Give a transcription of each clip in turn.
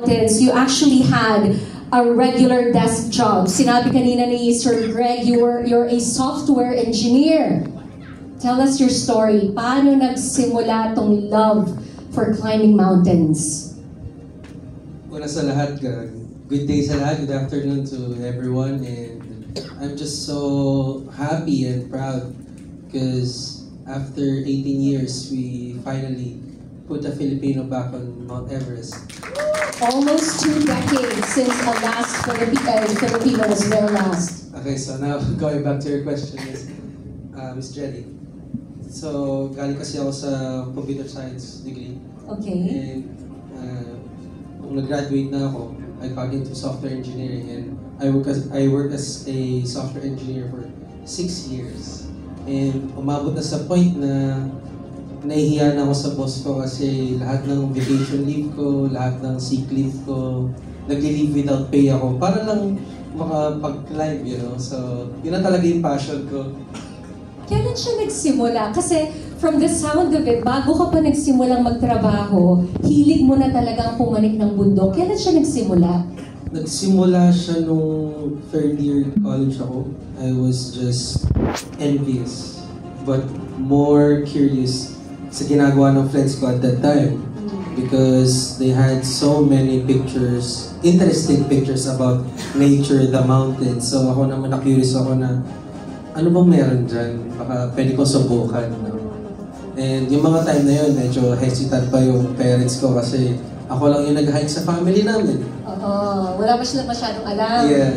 You actually had a regular desk job. Sinabi kanina ni Sir Greg, you're a software engineer. Tell us your story. Paano nagsimula tong love for climbing mountains? Una sa lahat, good day sa lahat, good afternoon to everyone, and I'm just so happy and proud because after 18 years, we finally put a Filipino back on Mount Everest. Almost 2 decades since the last Filipino was there last. Okay, so now going back to your question is, Miss Jenny. So, galing kasi ako sa computer science degree. Okay. And nung nag-graduate na ako, I got into software engineering and I work as a software engineer for 6 years. And umabot na sa point na nahihiya na ako sa boss ko kasi lahat ng vacation leave ko, lahat ng sick leave ko, nagli-leave without pay ako para lang makapag-climb, you know? So, yun na talaga yung passion ko. Kailan siya nagsimula? Kasi from the sound of it, bago ka pa nagsimulang magtrabaho, hilig mo na talagang pumanik ng bundok. Kailan siya nagsimula? Nagsimula siya nung third year college ako. I was just envious, but more curious sa ginagawa ng friends ko at that time because they had so many pictures, interesting pictures about nature, the mountains. So ako naman na-curious ako na ano bang meron dyan? Baka pwede ko subukan. No? And yung mga time na yun, medyo hesitant pa yung parents ko kasi ako lang yung nag-hike sa family namin. Oo, wala pa sila masyadong alam. Yeah.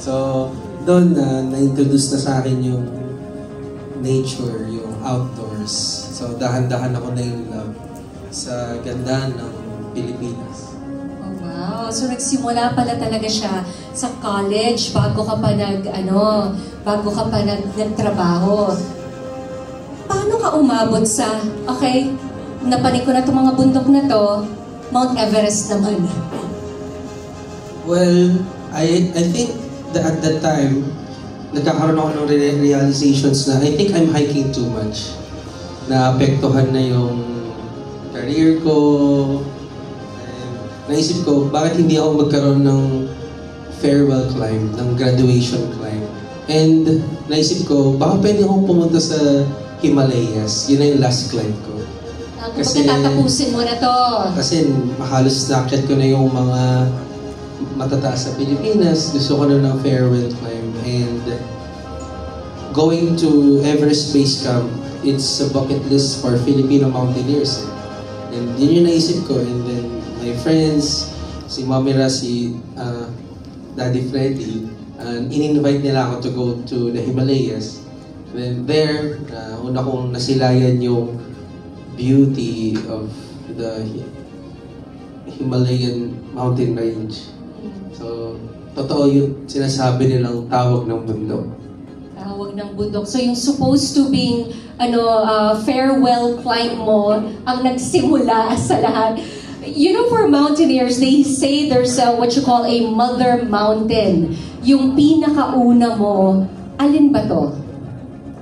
So, doon na-introduce na sa akin yung nature, yung outdoors. So, dahan-dahan ako na yung love sa ganda ng Pilipinas. Oh, wow. So, nagsimula pala talaga siya sa college bago ka pa nagtrabaho. Paano ka umabot sa, okay, napanik ko na itong mga bundok na to, Mount Everest naman? Well, I think that at that time, nagkakaroon ako ng realizations na I think I'm hiking too much. Naapektuhan na yung career ko. And naisip ko, bakit hindi ako magkaroon ng farewell climb, ng graduation climb. And naisip ko, baka pwede akong pumunta sa Himalayas. Yun na yung last climb ko. Kasi tatapusin mo na to. Kasi halos nakakit ko na yung mga matataas sa Pilipinas. Gusto ko na ng farewell climb. And going to Everest Base Camp, it's a bucket list for Filipino mountaineers. And yun yung naisip ko. And then my friends, si Mamira, si Daddy Freddy, in-invite nila ako to go to the Himalayas. Then there, una kong nasilayan yung beauty of the Himalayan mountain range. So, totoo yung sinasabi nilang tawag ng bundok. Tawag ng bundok. So, yung supposed to being farewell climb mo ang nagsimula sa lahat. You know, for mountaineers, they say there's what you call a mother mountain. Yung pinakauna mo, alin ba to?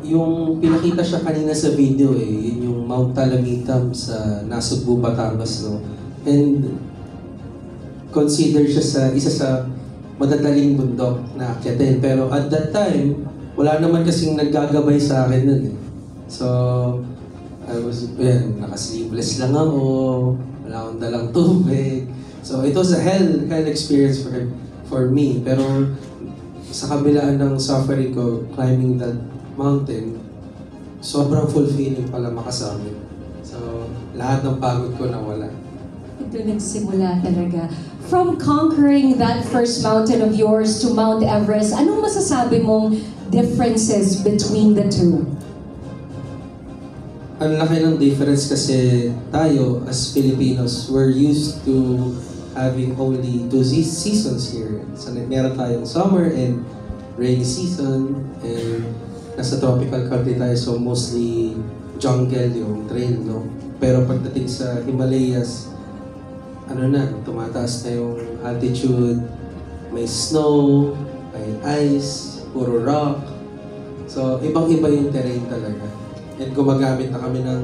Yung pinakita siya kanina sa video yun yung Mount Talamitam sa Nasugbu, Batangas, no? And consider siya sa isa sa madadaling bundok na akyatin. Pero at that time, wala naman kasing naggagabay sa akin nun eh. So, I was, naka-sleeveless lang ako, wala akong dalang tubig. So, it was a hell experience for me. Pero sa kabilaan ng suffering ko, climbing that mountain, sobrang fulfilling pala makasama. So, lahat ng pagod ko nawala. Ito nagsimula talaga. From conquering that first mountain of yours to Mount Everest, anong masasabi mong differences between the two? Ang laki ng difference kasi tayo as Filipinos, we're used to having only 2 seasons here. So, meron tayong summer and rainy season, and nasa tropical country tayo, so mostly jungle yung trail, no? Pero pagdating sa Himalayas, tumataas na yung altitude, may snow, may ice, puro rock. So, ibang-iba yung terrain talaga. And gumagamit na kami ng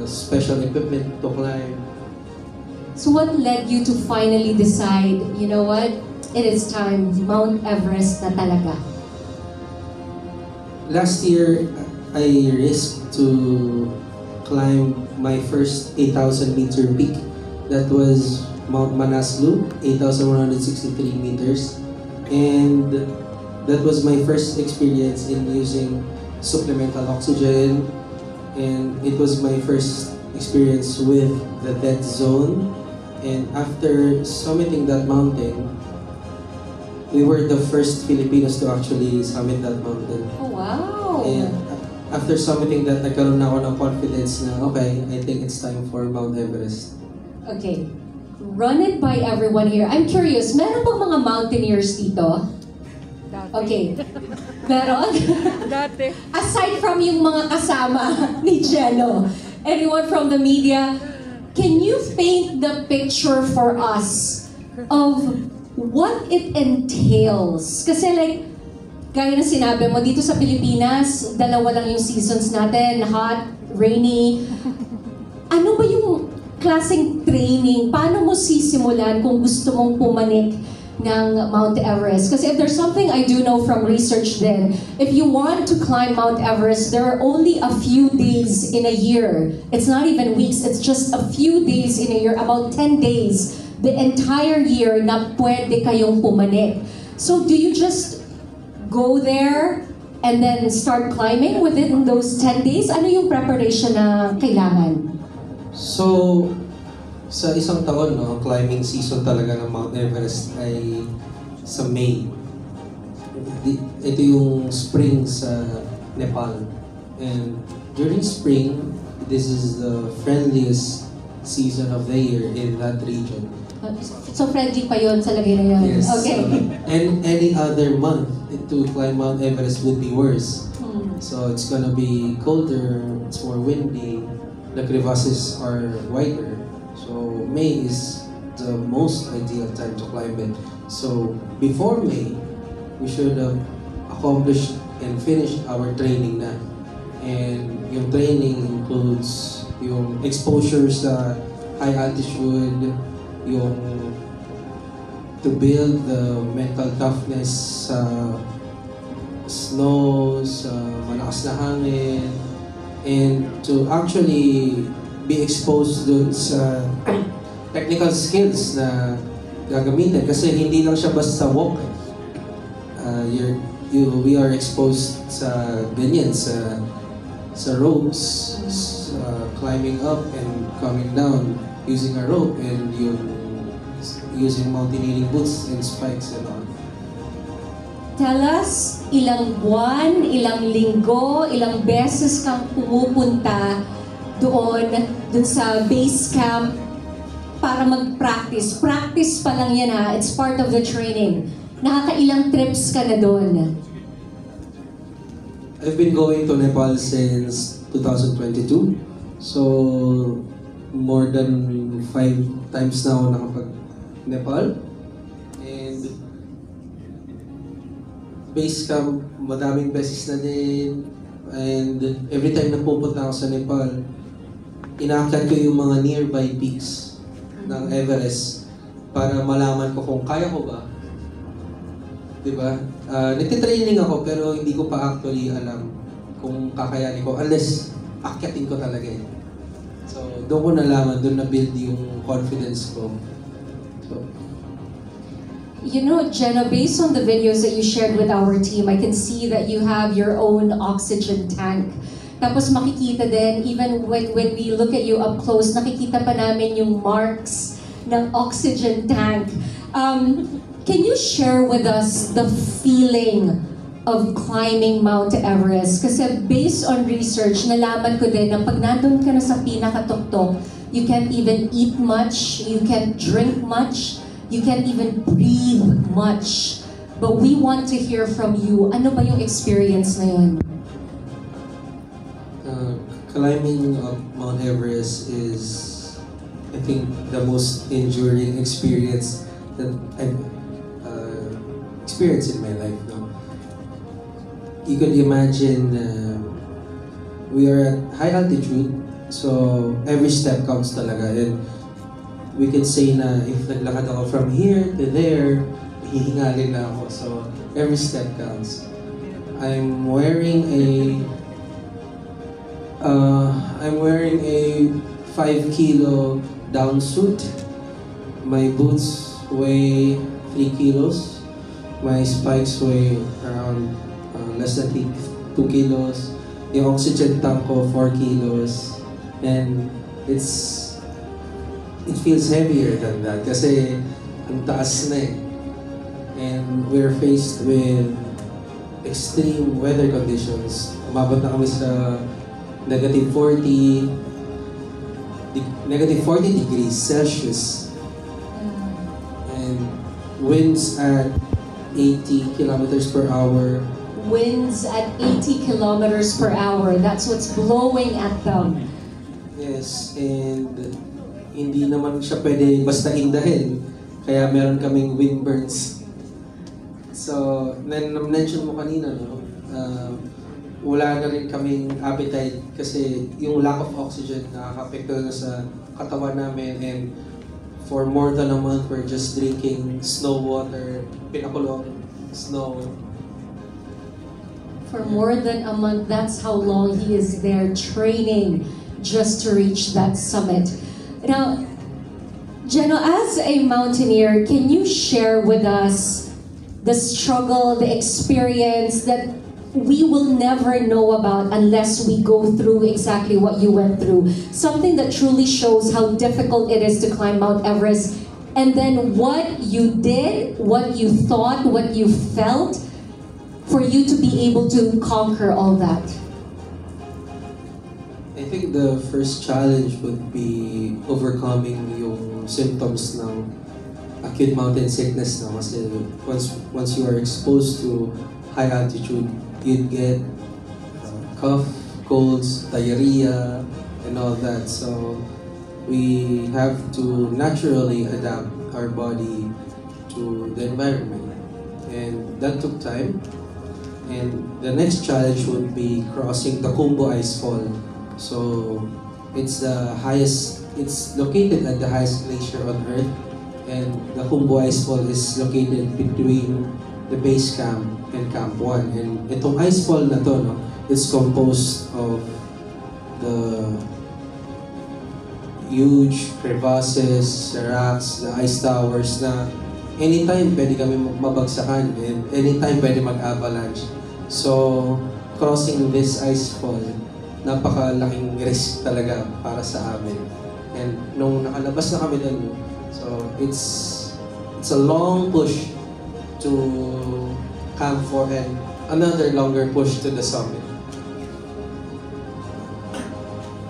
special equipment to climb. So what led you to finally decide, you know what, it is time, Mount Everest na talaga? Last year, I risked to climb my first 8,000 meter peak. That was Mount Manaslu, 8,163 meters. And that was my first experience in using supplemental oxygen. And it was my first experience with the dead zone. And after summiting that mountain, we were the first Filipinos to actually summit that mountain. Oh, wow! And after summiting that, nagkaroon na ako ng confidence na, okay, I think it's time for Mount Everest. Okay. Run it by everyone here. I'm curious, meron bang mga mountaineers dito? Okay. Meron? Dati. Aside from yung mga kasama ni Jeno, anyone from the media, can you paint the picture for us of what it entails? Kasi like, gaya na sinabi mo, dito sa Pilipinas, dalawa lang yung seasons natin, hot, rainy. Ano ba yung klaseng training? Paano mo sisimulan kung gusto mong pumanik ng Mount Everest? Kasi if there's something I do know from research then, if you want to climb Mount Everest, there are only a few days in a year. It's not even weeks, it's just a few days in a year, about 10 days, the entire year na pwede kayong pumanik. So do you just go there and then start climbing within those 10 days? Ano yung preparation na kailangan? So, sa isang taon, no, ang climbing season talaga ng Mount Everest ay sa May. Ito yung spring sa Nepal. And during spring, this is the friendliest season of the year in that region. So friendly pa yun sa lagay na yun? Yes. Okay. And any other month to climb Mount Everest would be worse. So it's gonna be colder, it's more windy, the crevasses are wider. So May is the most ideal time to climb it. So before May, we should have accomplished and finished our training na. And yung training includes yung exposure sa high altitude, yung to build the mental toughness sa snow, sa malakas na hangin, and to actually be exposed dun sa technical skills na gagamitin. Kasi hindi lang siya basta walk. We are exposed sa ganyan, sa ropes, sa climbing up and coming down using a rope, and using mountaineering boots and spikes and all. Tell us, ilang buwan, ilang linggo, ilang beses kang pumupunta doon sa base camp para mag-practice. Practice pa lang yan ha, it's part of the training. Nakakailang trips ka na doon? I've been going to Nepal since 2022. So, more than 5 times na ako nakapag-Nepal. And base camp, madaming beses na din. And every time na pupunta ako sa Nepal, inaakyat ko yung mga nearby peaks ng Everest para malaman ko kung kaya ko ba. Diba? Nagtitraining ako pero hindi ko pa actually alam kung kakayanin ko unless akyatin ko talaga eh. So, doon ko nalaman, doon na-build yung confidence ko. So, you know, Jenna, based on the videos that you shared with our team, I can see that you have your own oxygen tank. Tapos makikita din, even when we look at you up close, nakikita pa namin yung marks ng oxygen tank. Can you share with us the feeling of climbing Mount Everest? Kasi based on research, nalaman ko din na pag nandun ka na sa pinakatuktok, you can't even eat much, you can't drink much, you can't even breathe much. But we want to hear from you. Ano ba yung experience na yun? Climbing up Mount Everest is, I think, the most enduring experience that I've experienced in my life. No? You could imagine we are at high altitude, so every step counts talaga. And we can say na if naglakad ako from here to there, hihingalin na ako. So, every step counts. I'm wearing a 5 kilo down suit. My boots weigh 3 kilos. My spikes weigh around less than 2 kilos. Yung oxygen tank ko 4 kilos. And it feels heavier than that kasi ang taas na eh. And we're faced with extreme weather conditions. Umabot na kami sa negative 40 degrees Celsius. And winds at 80 kilometers per hour. Winds at 80 kilometers per hour. That's what's blowing at them. Yes, and hindi naman siya pwede basta indahin. Kaya meron kaming wind burns. So, mention mo kanina, no? Wala na rin kaming appetite kasi yung lack of oxygen nakaka-apekto na sa katawan namin, and for more than a month we're just drinking snow water, pinakulong snow. For more than a month, that's how long he is there training just to reach that summit. Now, Geno, as a mountaineer, can you share with us the struggle, the experience that we will never know about unless we go through exactly what you went through? Something that truly shows how difficult it is to climb Mount Everest, and then what you did, what you thought, what you felt, for you to be able to conquer all that. I think the first challenge would be overcoming yung symptoms ng acute mountain sickness na, kasi once you are exposed to high altitude, you'd get cough, colds, diarrhea, and all that. So we have to naturally adapt our body to the environment, and that took time. And the next challenge would be crossing the Kumbo Ice Fall. So it's located at the highest glacier on Earth, and the Kumbo Ice Fall is located between the base camp and Camp 1. And itong ice fall na to, no, it's composed of the huge crevasses, rocks, the ice towers na anytime pwede kami mabagsakan, and anytime pwede mag-avalanche. So, crossing this ice fall, napakalaking risk talaga para sa amin. And nung nakalabas na kami doon, so it's a long push to Camp 4 and another longer push to the summit.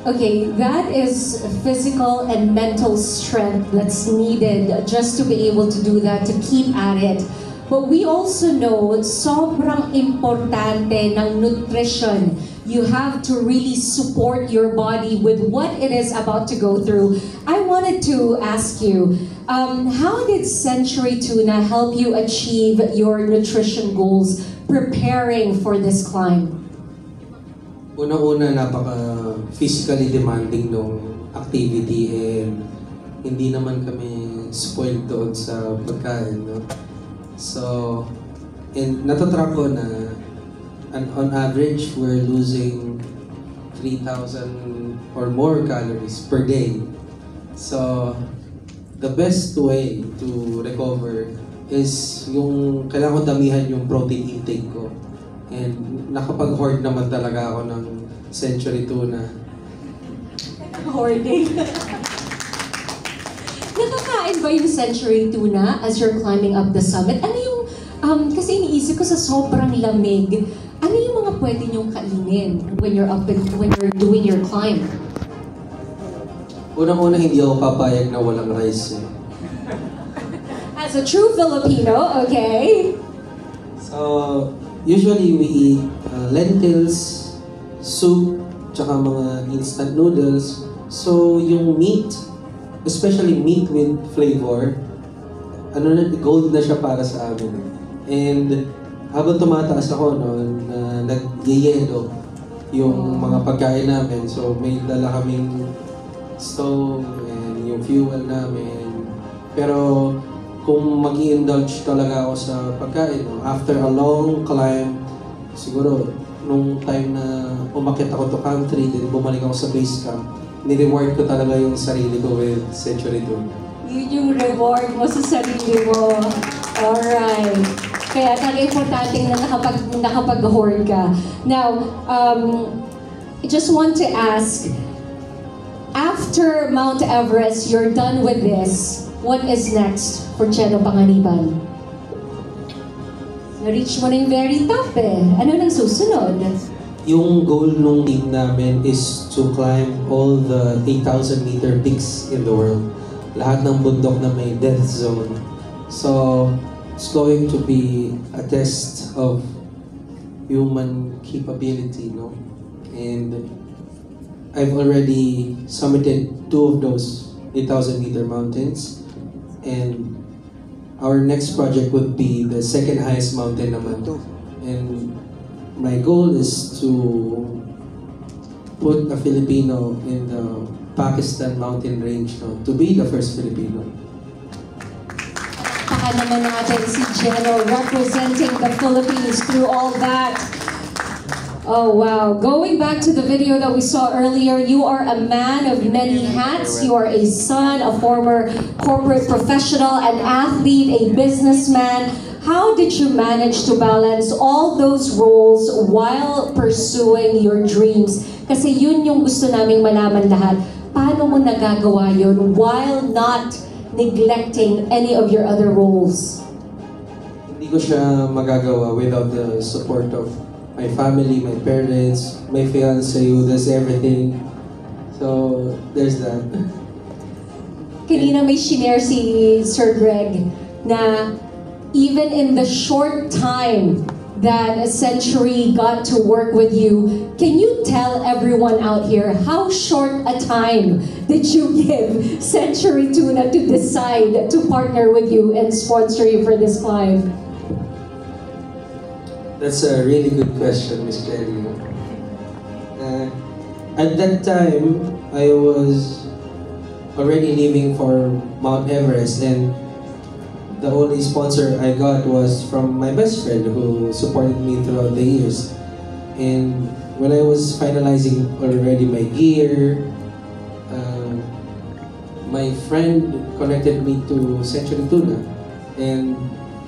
Okay, that is physical and mental strength that's needed just to be able to do that, to keep at it. But we also know sobrang importante ng nutrition. You have to really support your body with what it is about to go through. I wanted to ask you, how did Century Tuna help you achieve your nutrition goals preparing for this climb? Una-una, napaka-physically demanding nung activity, and hindi naman kami spoiled doon sa pagkain, no? So, and natatrack ko na on average, we're losing 3,000 or more calories per day. So, the best way to recover is yung kailangan ko damihan yung protein intake ko. And nakapag-hoard naman talaga ako ng Century Tuna. Hoarding. Nakakain ba yung Century Tuna as you're climbing up the summit? Ano yung, kasi iniisip ko sa sobrang lamig, ano yung mga pwede niyong kainin when you're doing your climb? Unang-una, hindi ako papayag na walang rice. As a true Filipino, okay? So, usually we eat lentils, soup, tsaka mga instant noodles. So, yung meat, especially meat with flavor, gold na siya para sa amin. And habang tumataas ako, nag-yelo yung mga pagkain namin. So, may dala kaming stove and yung fuel namin. Pero kung mag-i-indulge talaga ako sa pagkain, no? After a long climb, siguro nung time na umakyat ako to country, din bumalik ako sa base camp, ni-reward ko talaga yung sarili ko with Century Tuna. Yun yung reward mo sa sarili mo. Alright. Kaya talaga importante na nakapag-hoard ka. Now, I just want to ask, after Mount Everest, you're done with this, what is next for Geno Panganiban? Na-reach mo na yung very top eh. Ano nang susunod? Yung goal nung team namin is to climb all the 8,000-meter peaks in the world. Lahat ng bundok na may death zone. So, it's going to be a test of human capability, no? And I've already summited 2 of those 8,000-meter mountains. And our next project would be the second highest mountain naman. And my goal is to put a Filipino in the Pakistan mountain range, no? To be the first Filipino. Baka naman natin si Geno representing the Philippines through all that. Oh wow. Going back to the video that we saw earlier, you are a man of many hats. You are a son, a former corporate professional, an athlete, a businessman. How did you manage to balance all those roles while pursuing your dreams? Kasi yun yung gusto naming malaman lahat. Paano mo nagagawa yun while not neglecting any of your other roles? Hindi ko siya magagawa without the support of my family, my parents, my fiance who does everything. So, there's that. Kanina may shinare si Sir Greg na even in the short time that Century got to work with you, can you tell everyone out here how short a time did you give Century Tuna to decide to partner with you and sponsor you for this climb? That's a really good question, Miss Jelly. At that time, I was already leaving for Mount Everest, and the only sponsor I got was from my best friend who supported me throughout the years. And when I was finalizing already my gear, my friend connected me to Century Tuna, and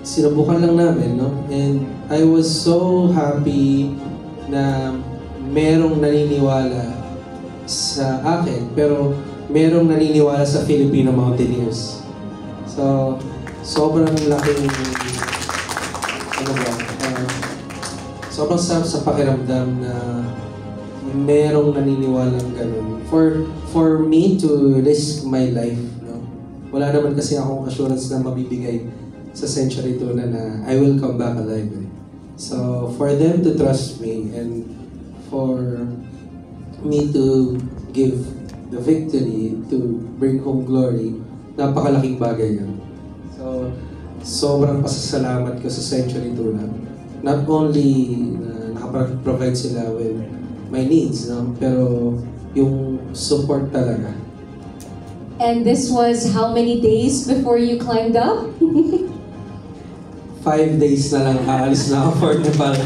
sinubukan lang namin, no? And I was so happy na merong naniniwala sa akin, pero merong naniniwala sa Filipino mountaineers. So, sobrang laking, sobrang sarap sa pakiramdam na merong naniniwalang ganun. For me to risk my life, no? Wala naman kasi akong assurance na mabibigay sa Century Tuna na I will come back alive. So, for them to trust me and for me to give the victory, to bring home glory, napakalaking bagay yun. So, sobrang pasasalamat ko sa Century Tuna. Not only nakapag-provide sila with my needs, no? Pero yung support talaga. And this was how many days before you climbed up? 5 days na lang, aalis na ako for Nepal.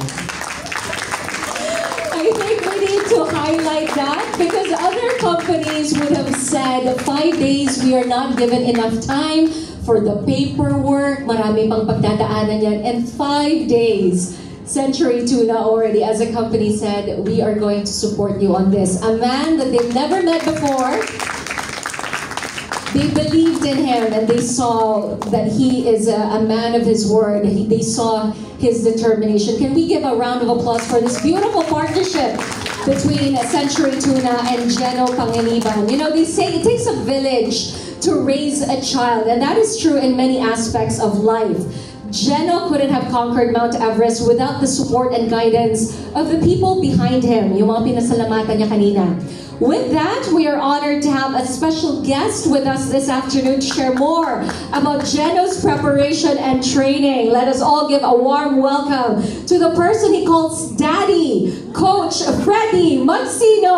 I think we need to highlight that because other companies would have said 5 days, we are not given enough time for the paperwork, marami pang pagdadaanan yan, and 5 days. Century Tuna already, as a company, said, we are going to support you on this. A man that they've never met before, they believed in him and they saw that he is a man of his word. They saw his determination. Can we give a round of applause for this beautiful partnership between Century Tuna and Geno Panganiban? You know, they say it takes a village to raise a child, and that is true in many aspects of life. Geno couldn't have conquered Mount Everest without the support and guidance of the people behind him. Yung mga pinasalamatan niya kanina. With that, we are honored to have a special guest with us this afternoon to share more about Geno's preparation and training. Let us all give a warm welcome to the person he calls Daddy, Coach Freddy Magsino.